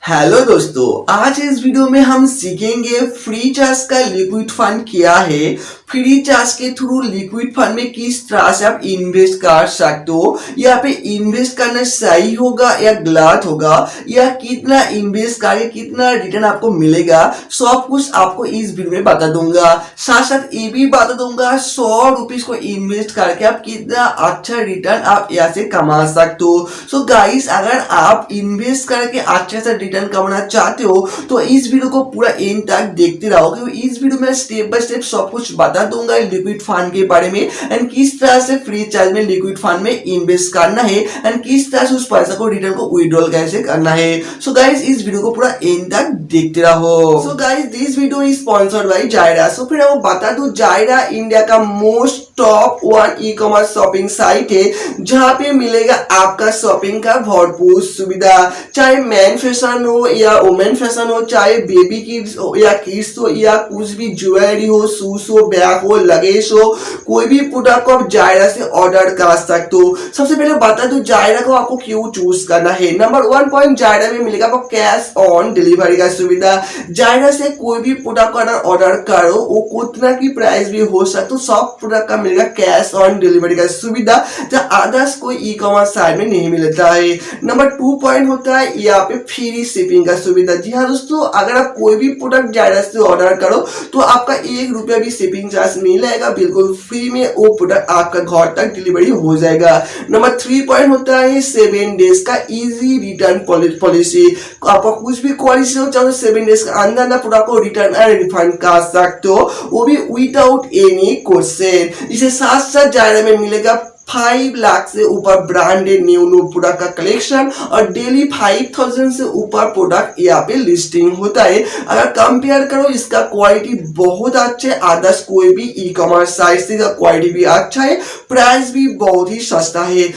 Hello दोस्तों, आज इस वीडियो में हम सीखेंगे फ्री चार्ज का लिक्विड फंड क्या है। फ्री चार्ज के थ्रू लिक्विड फंड में किस तरह से आप इन्वेस्ट कर सकते हो, यहाँ पे इन्वेस्ट करना सही होगा या गलत होगा, या कितना इन्वेस्ट करके कितना रिटर्न आपको मिलेगा, सब कुछ आपको इस वीडियो में बता दूंगा। साथ साथ ये भी बता दूंगा 100 रुपीज को इन्वेस्ट करके आप कितना अच्छा रिटर्न आप यहाँ से कमा सकते हो। सो गाइस, अगर आप इन्वेस्ट करके अच्छा सा रिटर्न कमाना चाहते हो तो इस वीडियो को पूरा एंड तक देखते रहो, क्योंकि इस वीडियो में स्टेप बाय स्टेप सब कुछ बता दूंगा लिक्विड फंड के बारे में एंड किस तरह से फ्री चार्ज में लिक्विड फंड में इन्वेस्ट करना है एंड किस तरह से उस पैसा को रिटर्न को विड्रॉल कैसे करना है। सो गाइस, इस वीडियो को पूरा एंड तक देखते रहो। So guys, this video is sponsored by Zaira. सो फिर मैं बता दूं, जायरा इंडिया का most top 1 e commerce shopping site है, जहां पे मिलेगा आपका शॉपिंग का भरपूर सुविधा, चाहे मैन फैशन हो या वुमेन फैशन हो, चाहे बेबी किड्स हो या किड्स हो, या कुछ भी ज्वेलरी हो, शूज हो, बैग हो, लगेज हो, कोई भी प्रोडक्ट को आप जायरा से ऑर्डर कर सकते हो। सबसे पहले बता दूं जायरा को आपको क्यों चूज करना है। नंबर 1 पॉइंट, जायरा में मिलेगा आपको कैश ऑन डिलीवरी का सुविधा। जायरा से कोई भी प्रोडक्ट का ऑर्डर करो, वो कितना की प्राइस भी हो सकता है, सब प्रोडक्ट का मिलेगा कैश ऑन डिलीवरी का सुविधा, जो अदर्स कोई ई कॉमर्स साइट में नहीं मिलता है। नंबर 2 पॉइंट होता है यहाँ पे फ्री शिपिंग का सुविधा। जी हाँ दोस्तों, अगर आप कोई भी प्रोडक्ट जायरा से ऑर्डर करो तो आपका 1 रुपया भी शिपिंग चार्ज नहीं लगेगा, बिल्कुल फ्री में वो प्रोडक्ट आपका घर तक डिलीवरी हो जाएगा। नंबर 3 पॉइंट होता है 7 डेज का इजी रिटर्न पॉलिसी। आपका कुछ भी क्वालिटी हो चाहे 7 डेज के अंदर प्रोडक्ट को रिटर्न एंड रिफंड कर सकते हो, वो भी विदाउट एनी क्वेश्चन। इसे साथ साथ जायरा में मिलेगा 5 लाख से ऊपर ब्रांडेड न्यू प्रोडक्ट का कलेक्शन और डेली 5000 से ऊपर प्रोडक्ट यहाँ पे लिस्टिंग होता है। अगर कंपेयर करो, इसका क्वालिटी बहुत अच्छा है, अदर्स कोई भी ई कॉमर्स साइट से क्वालिटी भी अच्छा है, प्राइस भी बहुत ही सस्ता है।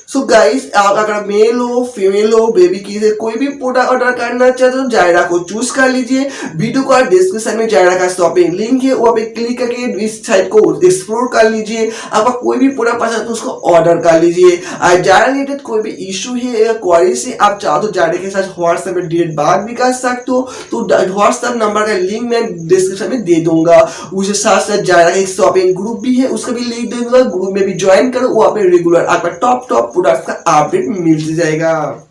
सो गाइस, आप अगर मेल हो, फीमेल हो, बेबी की से कोई भी प्रोडक्ट ऑर्डर करना चाहते हो, जायरा को चूज कर लीजिए। वीडियो का डिस्क्रिप्शन में जायरा का शॉपिंग लिंक है, वहाँ पे क्लिक करके इस साइट को एक्सप्लोर कर लीजिए। आपका कोई भी प्रोडक्ट पसंद तो उसको ऑर्डर कर लीजिए। जायरा रिलेटेड कोई भी इशू है या क्वारी से आप चाहो तो जायरा के साथ व्हाट्सएप में डायरेक्ट बात भी कर सकते हो, तो व्हाट्सएप नंबर का लिंक मैं डिस्क्रिप्शन में दे दूंगा। उसके साथ साथ जायरा का एक शॉपिंग ग्रुप भी है, उसका भी लिंक दे दूंगा, ग्रुप में भी ज्वाइन करो, वहाँ पे रेगुलर आपका टॉप प्रोडक्ट का अपडेट मिल जाएगा।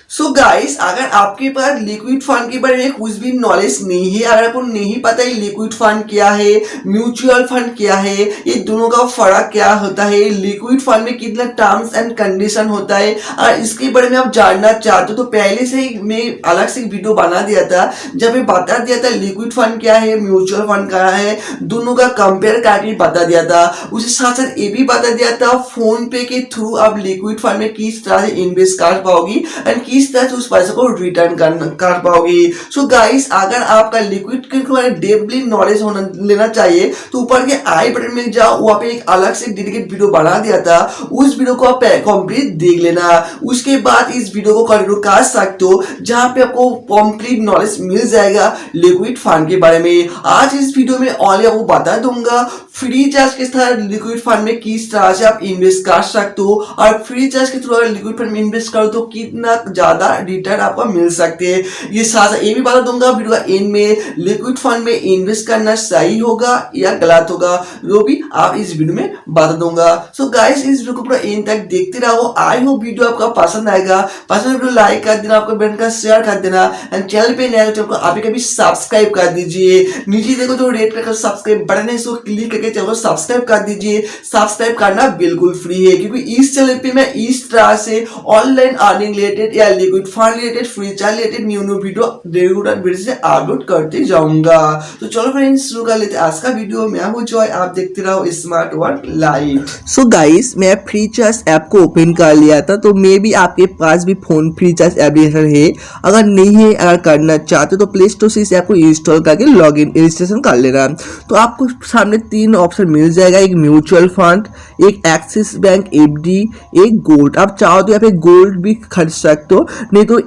सो गाइस, अगर आपके पास लिक्विड फंड के बारे में कुछ भी नॉलेज नहीं है, अगर आपको नहीं पता है लिक्विड फंड क्या है, म्यूचुअल फंड क्या है, ये दोनों का फर्क क्या होता है, लिक्विड फंड में कितना टर्म्स एंड कंडीशन होता है, अगर इसके बारे में आप जानना चाहते हो तो पहले से ही मैं अलग से वीडियो बना दिया था, जब मैं बता दिया था लिक्विड फंड क्या है, म्यूचुअल फंड क्या है, दोनों का कंपेयर करके बता दिया था। उसके साथ साथ ये भी बता दिया था फोन पे के थ्रू आप लिक्विड फंड में किस तरह से इन्वेस्ट कर पाओगी एंड किस तरह से उस पैसे को रिटर्न कर पाओगी। सो गाइस, अगर आपका लिक्विड के बारे में डेपली नॉलेज होना लेना चाहिए तो ऊपर के आई बटन में जाओ, वहाँ पे एक अलग से डेडिकेट वीडियो बना दिया था, उस वीडियो को आप कंप्लीट देख लेना। उसके बाद इस वीडियो को कंटिन्यू कर सकते हो, जहाँ पे आपको कंप्लीट नॉलेज मिल जाएगा लिक्विड फंड के बारे में। आज इस वीडियो में ऑनली आपको बता दूंगा फ्री चार्ज के साथ लिक्विड फंड में किस तरह से आप इन्वेस्ट कर सकते हो, और फ्री चार्ज के थ्रू अगर लिक्विड फंड में इन्वेस्ट करो तो कितना ज्यादा रिटर्न आपको मिल सकते हैं। ये साथ ये भी बता दूंगा वीडियो का एंड में, लिक्विड फंड में इन्वेस्ट करना सही होगा या गलत होगा, वो भी आप इस वीडियो में बता दूंगा। सो गाइस, इस वीडियो को पूरा एंड तक देखते रहो। आई होप वीडियो आपका पसंद आएगा। पसंद वीडियो लाइक कर देना, आपको बहन का शेयर कर देना एंड चैनल पे नया चैनल को अभी कभी सब्सक्राइब कर दीजिए। नीचे देखो जो रेड कलर का सब्सक्राइब बटन है, इसको क्लिक करके चैनल को सब्सक्राइब कर दीजिए। सब्सक्राइब करना बिल्कुल फ्री है, क्योंकि इस चैनल पे मैं इस तरह से ऑनलाइन अर्निंग रिलेटेड या liquid fund related, free charge related new video regular basis से अपलोड करते जाऊंगा। तो चलो फ्रेंड्स, शुरू कर लेते हैं आज का वीडियो। मैं हूं जॉय, आप देखते रहो smart work live. So guys, मैं फ्री चार्ज ऐप को ओपन कर लिया था, तो मे भी आपके पास भी फोन फ्री चार्ज एप्लीकेशन है। अगर नहीं है, अगर करना चाहते हो तो प्ले स्टोर से इस ऐप को इंस्टॉल करके लॉग इन रजिस्ट्रेशन कर लेना। तो आपको सामने 3 ऑप्शन मिल जाएगा, एक म्यूचुअल फंड, एक एक्सिस बैंक एफडी, एक गोल्ड। आप चाहो तो यहाँ पे गोल्ड भी खरीद सकते हो, हो, नहीं तो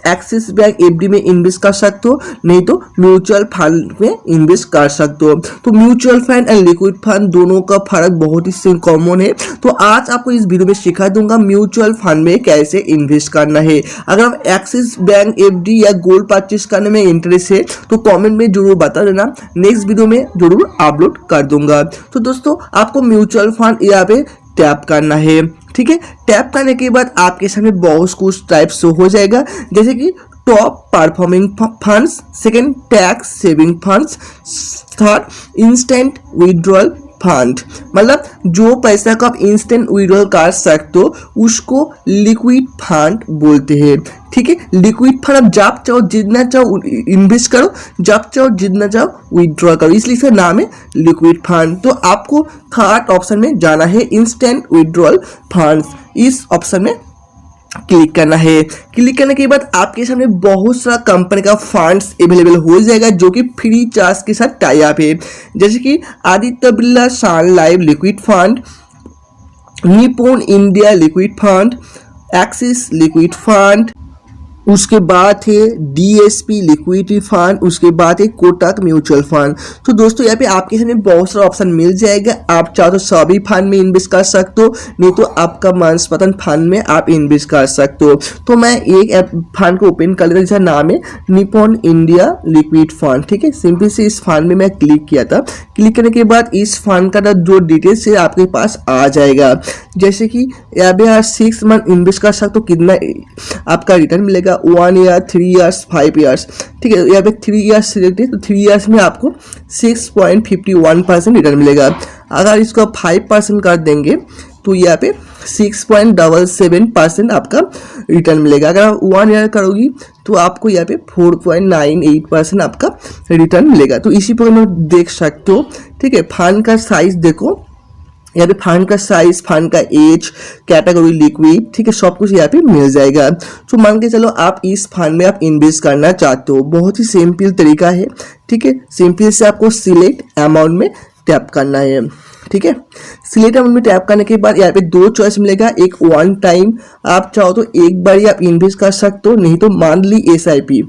एक्सिस बैंक एफडी में इन्वेस्ट कर सकते हो, नहीं तो म्यूचुअल फंड में इन्वेस्ट कर सकते हो। तो mutual fund and liquid fund दोनों का फर्क बहुत ही कॉमन है। तो आज आपको इस वीडियो में सिखा दूंगा म्यूचुअल फंड में कैसे इन्वेस्ट करना है। अगर आप एक्सिस बैंक एफडी या गोल्ड परचेस करने में इंटरेस्ट है तो कमेंट में जरूर बता देना, नेक्स्ट वीडियो में जरूर अपलोड कर दूंगा। तो दोस्तों आपको म्यूचुअल फंड यहाँ पे टैप करना है, ठीक है। टैप करने के बाद आपके सामने बहुत कुछ टाइप शो हो जाएगा, जैसे कि top performing funds, second tax saving funds, third instant withdrawal fund. मतलब जो पैसा को आप इंस्टेंट विड्रॉल कर सकते हो उसको लिक्विड फंड बोलते हैं, ठीक है। लिक्विड फंड आप जब चाहो जितना चाहो इन्वेस्ट करो, जब चाहो जितना चाहो विड्रॉ करो, इसलिए इसका नाम है लिक्विड फंड। तो आपको थर्ड ऑप्शन में जाना है, इंस्टेंट विड्रॉल फंड्स, इस ऑप्शन में क्लिक करना है। क्लिक करने के बाद आपके सामने बहुत सारा कंपनी का फंड्स अवेलेबल हो जाएगा जो कि फ्री चार्ज के साथ टाई अप है, जैसे कि Aditya Birla sun life liquid fund, Nippon India liquid fund, Axis liquid fund, उसके बाद है डीएसपी लिक्विडिटी फंड, उसके बाद है कोटक म्यूचुअल फंड। तो दोस्तों यहाँ पे आपके सामने बहुत सारा ऑप्शन मिल जाएगा, आप चाहो तो सभी फंड में इन्वेस्ट कर सकते हो, नहीं तो आपका मनपसंद फंड में आप इन्वेस्ट कर सकते हो। तो मैं एक फंड को ओपन कर लेता हूं, जिसका नाम है निप्पॉन इंडिया लिक्विड फंड, ठीक है। सिंपल से इस फंड में मैं क्लिक किया था। क्लिक करने के बाद इस फंड का जो डिटेल्स है आपके पास आ जाएगा, जैसे कि यहाँ पे 6 मंथ इन्वेस्ट कर सकते हो, कितना आपका रिटर्न मिलेगा, 1 ईयर, 3 ईयर्स, 5 ईयर्स, ठीक है। यहाँ पे 3 ईयर्स सिलेक्ट है, तो 3 ईयर्स में आपको 6.51% रिटर्न मिलेगा। अगर इसको 5% कर देंगे तो यहाँ पे 6.77% आपका रिटर्न मिलेगा। अगर आप 1 ईयर करोगी तो आपको यहाँ पे 4.98% आपका रिटर्न मिलेगा। तो इसी प्रकार में देख सकते हो, ठीक है। फंड का साइज देखो, यहाँ पे फंड का साइज, फंड का एज, कैटेगरी लिक्विड, ठीक है, सब कुछ यहाँ पे मिल जाएगा। तो मान के चलो आप इस फंड में आप इन्वेस्ट करना चाहते हो, बहुत ही सिंपल तरीका है, ठीक है। सिंपल से आपको सिलेक्ट अमाउंट में टैप करना है, ठीक है। सिलेक्ट अमाउंट में टैप करने के बाद यहाँ पे 2 चॉइस मिलेगा, एक वन टाइम, आप चाहो तो एक बार ही आप इन्वेस्ट कर सकते हो, नहीं तो मंथली एसआईपी,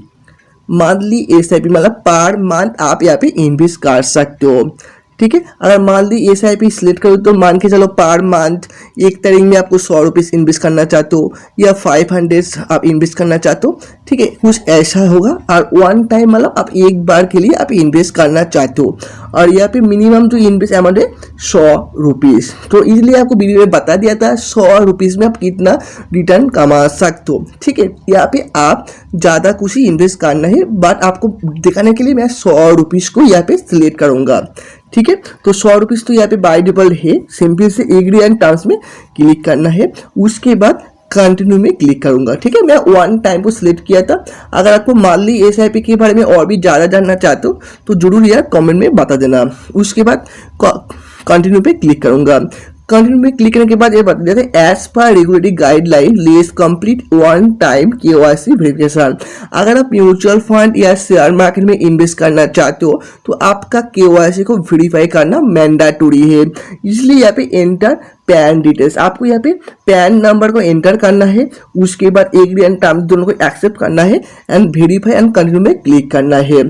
मंथली एसआईपी मतलब पर मंथ आप यहाँ पे इन्वेस्ट कर सकते हो, ठीक है। अगर मान ली एसआईपी सिलेक्ट करो तो मान के चलो पर मंथ 1 तारीख में आपको 100 रुपीज़ इन्वेस्ट करना चाहते हो या 500 आप इन्वेस्ट करना चाहते हो, ठीक है, कुछ ऐसा होगा। और वन टाइम मतलब आप एक बार के लिए आप इन्वेस्ट करना चाहते हो, और यहाँ पे मिनिमम जो इन्वेस्ट अमाउंट है 100 रुपीज़। तो इसलिए आपको वीडियो में बता दिया था 100 रुपीज़ में आप कितना रिटर्न कमा सकते हो, ठीक है। यहाँ पे आप ज़्यादा कुछ ही इन्वेस्ट करना है, बट आपको दिखाने के लिए मैं 100 रुपीज़ को यहाँ पे सिलेक्ट करूँगा, ठीक है। तो 100 रुपीज़ तो यहाँ पे बाय डिफॉल्ट है, सिंपल से एग्री एंड टर्म्स में क्लिक करना है, उसके बाद कंटिन्यू में क्लिक करूंगा, ठीक है। मैं वन टाइम को सिलेक्ट किया था। अगर आपको मंथली एसआईपी के बारे में और भी ज़्यादा जानना चाहते हो तो जरूर यार कमेंट में बता देना। उसके बाद कंटिन्यू पे क्लिक करूंगा। कंटिन्यू में क्लिक करने के बाद ये बता देते हैं as per regulatory guideline less complete one time KYC verification. अगर आप म्यूचुअल फंड या शेयर मार्केट में इन्वेस्ट करना चाहते हो तो आपका केवाईसी को वेरीफाई करना मैंडेटरी है, इसलिए यहाँ पे एंटर पैन डिटेल्स, आपको यहाँ पे पैन नंबर को एंटर करना है, उसके बाद एग्री एंड टर्म्स दोनों को एक्सेप्ट करना है एंड वेरीफाई एंड कंटिन्यू में क्लिक करना है,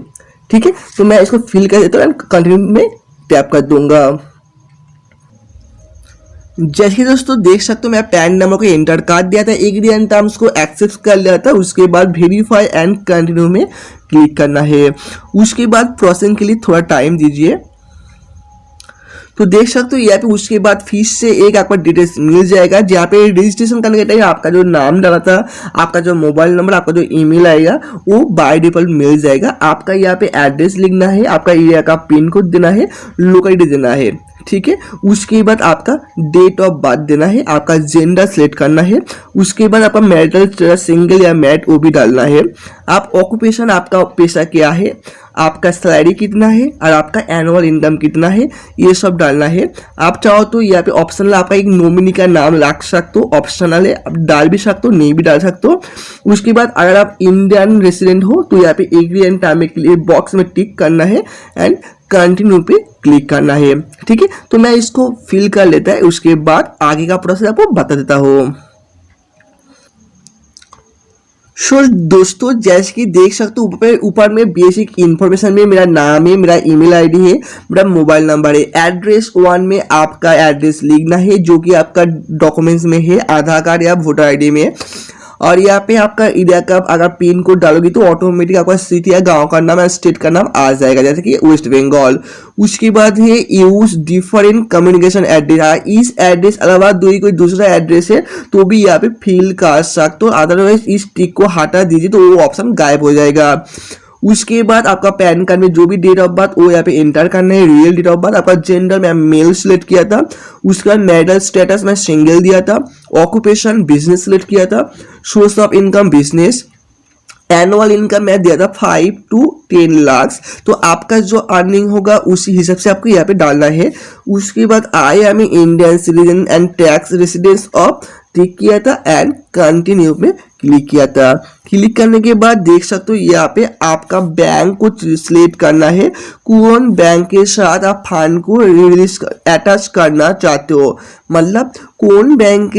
ठीक है। तो मैं इसको फिल कर देता हूँ एंड कंटिन्यू में टैप कर दूंगा। जैसे कि दोस्तों देख सकते हो मैं पैन नंबर को एंटर कर दिया था, एग्री एंड टर्म्स को एक्सेप्ट कर लिया था, उसके बाद वेरीफाई एंड कंटिन्यू में क्लिक करना है। उसके बाद प्रोसेसिंग के लिए थोड़ा टाइम दीजिए। तो देख सकते हो यहाँ पे उसके बाद फिर से एक आपका डिटेल्स मिल जाएगा, जहाँ पे रजिस्ट्रेशन करने के टाइम आपका जो नाम डाला था, आपका जो मोबाइल नंबर, आपका जो ईमेल आएगा वो बाय डिफॉल्ट मिल जाएगा। आपका यहाँ पे एड्रेस लिखना है, आपका एरिया का पिन कोड देना है, लोकेलिटी देना है, ठीक है। उसके बाद आपका डेट ऑफ बर्थ देना है, आपका जेंडर सिलेक्ट करना है, उसके बाद आपका मैरिटल सिंगल या मैरिड वो भी डालना है। आप ऑक्यूपेशन, आपका पेशा क्या है, आपका सैलरी कितना है और आपका एनुअल इनकम कितना है, ये सब डालना है। आप चाहो तो यहाँ पे ऑप्शनल आपका एक नॉमिनी का नाम रख सकते हो, ऑप्शनल है, आप डाल भी सकते हो, नहीं भी डाल सकते हो। उसके बाद अगर आप इंडियन रेसिडेंट हो तो यहाँ पे एग्री एंड टर्म के लिए बॉक्स में टिक करना है एंड कंटिन्यू पे क्लिक करना है, ठीक है। तो मैं इसको फिल कर लेता है, उसके बाद आगे का प्रोसेस आपको बता देता हूँ। सो दोस्तों जैसे कि देख सकते हो ऊपर में बेसिक इन्फॉर्मेशन में मेरा नाम है, मेरा ईमेल आईडी है, मेरा मोबाइल नंबर है। एड्रेस 1 में आपका एड्रेस लिखना है जो कि आपका डॉक्यूमेंट्स में है, आधार कार्ड या वोटर आईडी में। और यहाँ पे आपका एरिया का अगर पिन कोड डालोगी तो ऑटोमेटिक आपका सिटी या गांव का नाम या स्टेट का नाम आ जाएगा, जैसे कि वेस्ट बंगाल। उसके बाद है यूज डिफरेंट कम्युनिकेशन एड्रेस। इस एड्रेस अलावा कोई दूसरा एड्रेस है तो भी यहाँ पे फिल कर सकते हो, अदरवाइज इस टिक को हटा दीजिए तो वो ऑप्शन गायब हो जाएगा। उसके बाद आपका पैन कार्ड में जो भी डेट ऑफ बर्थ वो यहाँ पे एंटर करना है, रियल डेट ऑफ बर्थ। आपका जेंडर मैं मेल सिलेक्ट किया था, उसका मैरिटल स्टेटस मैं सिंगल दिया था, ऑक्यूपेशन बिजनेस सिलेक्ट किया था, source of income business, annual income मैं दिया था 5 to 10 लाख। तो आपका जो अर्निंग होगा उसी हिसाब से आपको यहाँ पे डालना है। उसके बाद I am Indian citizen and tax residence of tick किया था एंड कंटिन्यू में क्लिक किया था। क्लिक करने के बाद देख सकते हो यहाँ पे आपका बैंक को सिलेक्ट करना है, कौन बैंक के साथ आप फंड को रिलीज अटैच करना चाहते हो, मतलब कौन बैंक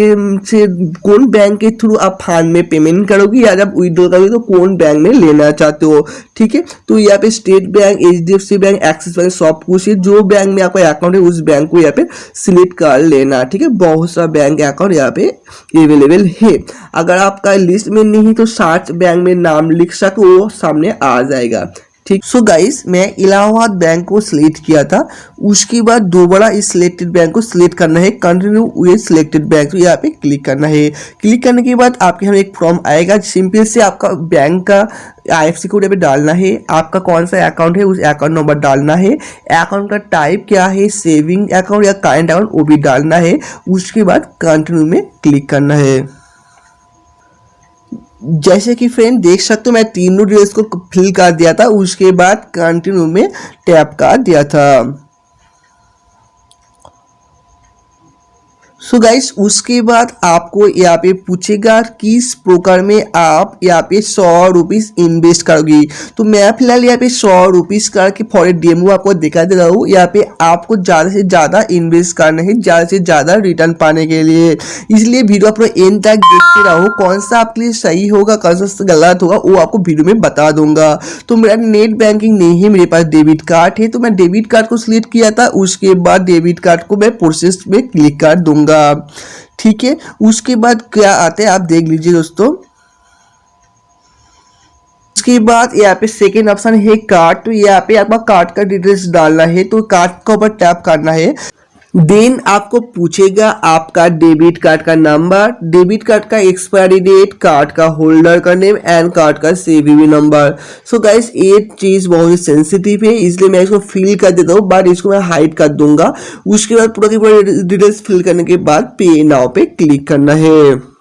के थ्रू आप फंड में पेमेंट करोगे या जब विड्रॉ करोगे तो कौन बैंक में लेना चाहते हो। ठीक है, तो यहाँ पे state bank, HDFC bank, axis bank सब कुछ है। जो बैंक में आपका अकाउंट है उस बैंक को यहाँ पे सिलेक्ट कर लेना। ठीक है, बहुत सारा बैंक अकाउंट यहाँ पे अवेलेबल है। अगर आपका लिस्ट में नहीं तो सर्च बैंक में नाम लिख सको वो सामने आ जाएगा। ठीक, सो गाइस मैं इलाहाबाद बैंक को सिलेक्ट किया था। उसके बाद दोबारा इस सिलेक्टेड बैंक को सिलेक्ट करना है, कंटिन्यू विद सिलेक्टेड बैंक, तो यहाँ पे क्लिक करना है। क्लिक करने के बाद आपके यहाँ एक फॉर्म आएगा, सिंपल से आपका बैंक का IFSC कोड यहाँ पे डालना है, आपका कौन सा अकाउंट है उस अकाउंट नंबर डालना है, अकाउंट का टाइप क्या है, सेविंग अकाउंट या करेंट अकाउंट वो भी डालना है। उसके बाद कंटिन्यू में क्लिक करना है। जैसे कि फ्रेंड देख सकते हो मैं तीनों डिटेल्स को फिल कर दिया था, उसके बाद कंटिन्यू में टैप कर दिया था। सो गाइस उसके बाद आपको यहाँ पे पूछेगा किस प्रकार में आप यहाँ पे 100 रुपीज इन्वेस्ट करोगी। तो मैं फिलहाल यहाँ पे 100 रुपीज करके फॉर ए डेमो आपको दिखा दे रहा हूँ। यहाँ पे आपको ज़्यादा से ज़्यादा इन्वेस्ट करना है, ज़्यादा से ज़्यादा रिटर्न पाने के लिए, इसलिए वीडियो आप एंड तक देखते रहो। कौन सा आपके लिए सही होगा कौन सा गलत होगा वो आपको वीडियो में बता दूंगा। तो मेरा नेट बैंकिंग नहीं है, मेरे पास डेबिट कार्ड है, तो मैं डेबिट कार्ड को सिलेक्ट किया था। उसके बाद डेबिट कार्ड को मैं प्रोसेस में क्लिक कर दूंगा। ठीक है, उसके बाद क्या आता है आप देख लीजिए दोस्तों। उसके बाद यहाँ पे सेकेंड ऑप्शन है कार्ड, तो यहाँ पे आपका कार्ड का डिटेल्स डालना है, तो कार्ड के ऊपर टैप करना है। देन आपको पूछेगा आपका डेबिट कार्ड का नंबर, डेबिट कार्ड का एक्सपायरी डेट, कार्ड का होल्डर का नेम एंड कार्ड का CVV नंबर। सो गाइस ये चीज बहुत ही सेंसिटिव है इसलिए मैं इसको फिल कर देता हूँ, बट इसको मैं हाइड कर दूंगा। उसके बाद पूरा की पूरा डिटेल्स फिल करने के बाद पे नाउ पे क्लिक करना है।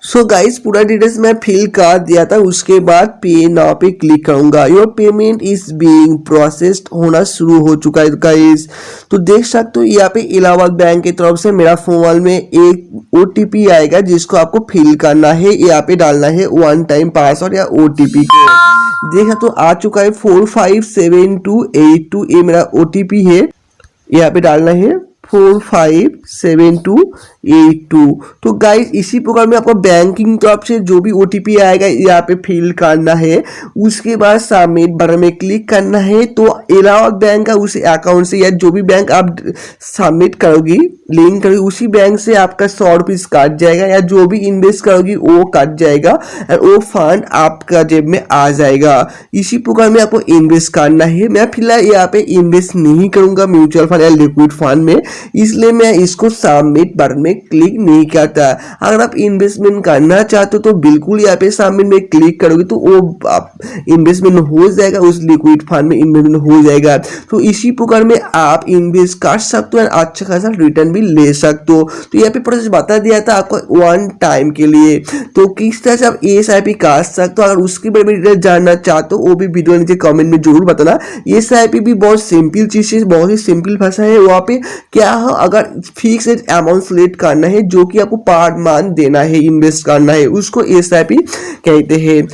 सो गाइस पूरा डिटेल्स मैं फिल कर दिया था, उसके बाद पे नाउ पे क्लिक करूंगा। Your payment is being processed होना शुरू हो चुका है गाइस। तो देख सकते हो यहाँ पे इलाहाबाद बैंक की तरफ से मेरा फोन में एक OTP आएगा जिसको आपको फिल करना है, यहाँ पे डालना है 1 टाइम पासवर्ड या OTP को। देखा तो आ चुका है 457282, ये मेरा OTP है, यहाँ पे डालना है 457282। तो गाइस इसी प्रकार में आपको बैंकिंग तरफ से जो भी OTP आएगा यहाँ पे फिल करना है। उसके बाद सबमिट बटन में क्लिक करना है। तो इलाहाबाद बैंक का उस अकाउंट से या जो भी बैंक आप सबमिट करोगी लिंक करोगी उसी बैंक से आपका 100 रुपीज काट जाएगा, या जो भी इन्वेस्ट करोगी वो काट जाएगा और वो फंड आपका जेब में आ जाएगा। इसी प्रकार में आपको इन्वेस्ट करना है। मैं फिलहाल यहाँ पे इन्वेस्ट नहीं करूंगा म्यूचुअल फंड या लिक्विड फंड में, इसलिए मैं इसको सबमिट बटन में क्लिक नहीं करता। अगर आप इन्वेस्टमेंट करना चाहते हो तो बिल्कुल यहाँ पे सबमिट में क्लिक करोगे तो वो आप इन्वेस्टमेंट हो जाएगा, उस लिक्विड फंड में इन्वेस्टमेंट हो जाएगा। तो इसी प्रकार में आप इन्वेस्ट कर सकते हो और अच्छा खासा रिटर्न भी ले सकते हो। तो यहाँ पे प्रोसेस बता दिया था आपको 1 टाइम के लिए, तो किस तरह से आप SIP कर सकते हो। अगर उसके बारे में डिटेल जानना चाहते हो वो भी वीडियो नीचे कमेंट में जरूर बताना। SIP भी बहुत सिंपल चीज है, बहुत ही सिंपल भाषा है। वहाँ पे क्या है, अगर फिक्स अमाउंट सिलेक्ट करना है जो कि आपको पर मंथ देना है, इन्वेस्ट करना है, उसको SIP कहते हैं।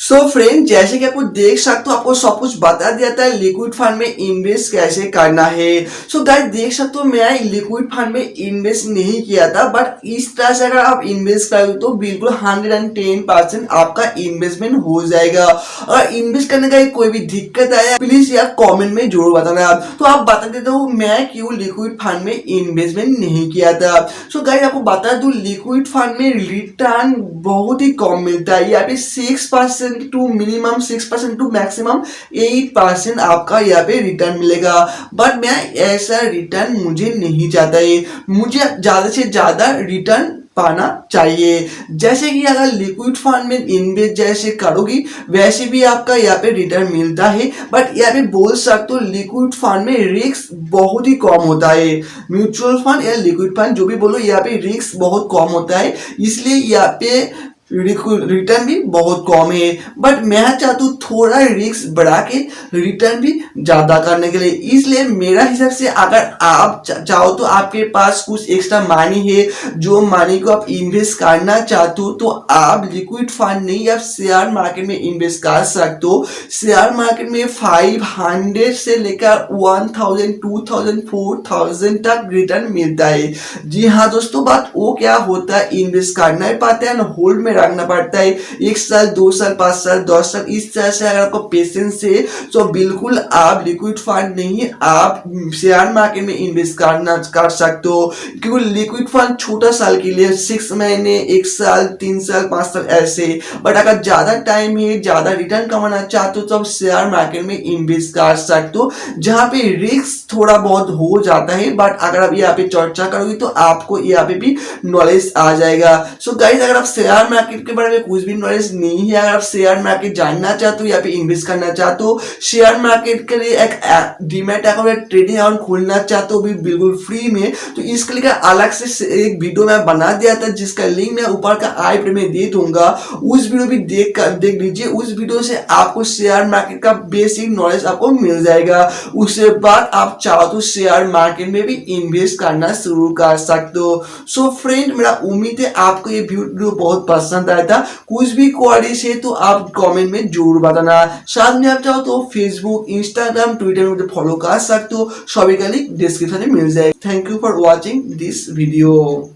सो फ्रेंड, जैसे कि आपको देख सकते हो, आपको सब कुछ बता दिया था लिक्विड फंड में इन्वेस्ट कैसे करना है। सो गाइस देख सकते हो, मैं लिक्विड फंड में इन्वेस्ट नहीं किया था, बट इस तरह से अगर आप इन्वेस्ट करोगे तो बिल्कुल 110% आपका इन्वेस्टमेंट हो जाएगा। और इन्वेस्ट करने का कोई भी दिक्कत आया प्लीज यार कमेंट में जरूर बताना। तो आप बता देते हो मैं क्यों लिक्विड फंड में इन्वेस्टमेंट नहीं किया था। सो गाइस आपको बता दूं, लिक्विड फंड में रिटर्न बहुत ही कम मिलता है। यहाँ पे 6% टू मिनिमम 6% टू मैक्सिमम 8% आपका यहाँ पे रिटर्न मिलेगा। बट मैं ऐसा रिटर्न मुझे नहीं चाहता है, मुझे ज्यादा से ज्यादा रिटर्न पाना चाहिए। जैसे कि अगर लिक्विड फंड में इन्वेस्ट जैसे करोगी वैसे भी आपका यहाँ पे रिटर्न मिलता है, बट यहाँ पे बोल सकते हो लिक्विड फंड में रिस्क बहुत ही कम होता है। म्यूचुअल फंड या लिक्विड फंड जो भी बोलो, यहाँ पे रिस्क बहुत कम होता है, इसलिए यहाँ पे रिटर्न भी बहुत कम है। बट मैं चाहता हूँ थोड़ा रिस्क बढ़ा के रिटर्न भी ज्यादा करने के लिए, इसलिए मेरा हिसाब से अगर आप चाहो तो आपके पास कुछ एक्स्ट्रा मनी है, जो मनी को आप इन्वेस्ट करना चाहते हो, तो आप लिक्विड फंड नहीं आप शेयर मार्केट में इन्वेस्ट कर सकते हो। शेयर मार्केट में 500 से लेकर 1000 2000 4000 तक रिटर्न मिलता है। जी हाँ दोस्तों, बात वो क्या होता है, इन्वेस्ट करना ही पाते हैं, होल्ड में रखना पड़ता है 1 साल 2 साल 5 साल 10 साल। इस तरह से अगर आपको पेशेंस है तो बिल्कुल आप लिक्विड फंड नहीं आप शेयर मार्केट में इन्वेस्ट कर सकते हो, क्योंकि लिक्विड फंड छोटा साल के लिए 6 महीने 1 साल 3 साल 5 साल ऐसे। बट अगर ज्यादा टाइम है, ज्यादा रिटर्न कमाना चाहते हो तो आप शेयर मार्केट में इन्वेस्ट कर सकते हो, जहां पे रिस्क थोड़ा बहुत हो जाता है। बट अगर आप यहाँ पे चर्चा करोगे तो आपको यहाँ पे भी नॉलेज आ जाएगा। सो गाइस, अगर आप शेयर मार्केट के बारे में कुछ भी नॉलेज नहीं है, अगर आप शेयर मार्केट जानना चाहते हो या फिर इन्वेस्ट करना चाहते हो, शेयर मार्केट के लिए एक डीमैट अकाउंट ट्रेडिंग अकाउंट खोलना चाहते हो भी बिल्कुल फ्री में, तो इसके लिए अलग से एक वीडियो मैं बना दिया था, जिसका लिंक मैं ऊपर का आई बटन में दे दूंगा। उस वीडियो भी देख लीजिए। उस वीडियो से आपको शेयर मार्केट का बेसिक नॉलेज आपको मिल जाएगा। उसके बाद आप चाहो तो शेयर मार्केट में भी इन्वेस्ट करना शुरू कर सकते हो। सो फ्रेंड, मेरा उम्मीद है आपको ये वीडियो बहुत पसंद आया था। कुछ भी क्वेरीज है तो आप कमेंट में जरूर बताना। साथ में आप चाहो तो फेसबुक इंस्टाग्राम ट्विटर में मुझे फॉलो कर सकते हो, सभी का लिंक डिस्क्रिप्शन में मिल जाएगा। Thank you for watching this video.